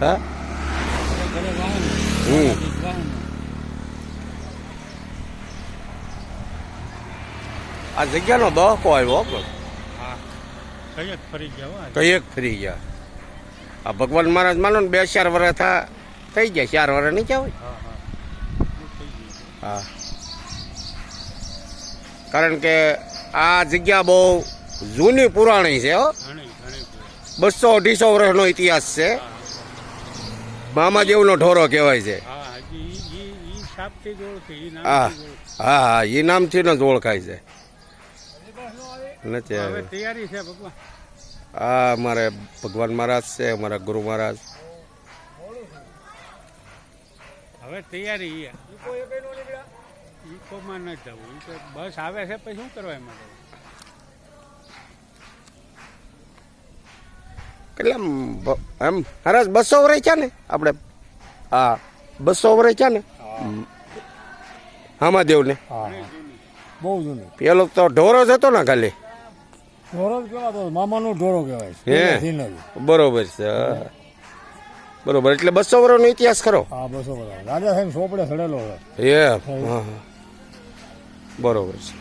હા આ જગ્યાનો દહકો આવ્યો કઈક ફરી ગયા. આ ભગવાન મહારાજ માનો ને 2-4 વર્ષ થઈ ગયા, 4 વર્ષ નહીં કહેવાય. હા, કારણ કે આ જગ્યા બહુ જૂની પુરાણી છે. 200-250 વર્ષનો ઇતિહાસ છે. મામાદેવનો ઢોરો કહેવાય છે. હા હા, એ નામથી જ ઓળખાય છે. નથી હા, અમારે ભગવાન મહારાજ છે, અમારા ગુરુ મહારાજ. હવે તૈયારી ઇકોમાં ન જવું, બસ આવે છે પછી શું કરવા એમાં? એટલે એમ મહારાજ 200 વર્ષ છે ને આપણે. હા, 200 વર્ષ છે ને હામાદેવ ને. બહુ જૂની. પેલો તો ઢોરો જ હતો ને ખાલી. ઢોરો જ કહેવાતો, મામાનો ઢોરો કહેવાય. બરોબર છે. બરોબર, એટલે 200 વર્ષનો ઇતિહાસ ખરો. હા, 200 વર્ષ. રાજા સાહેબ સોપડે સડેલો છે. હા, બરોબર છે.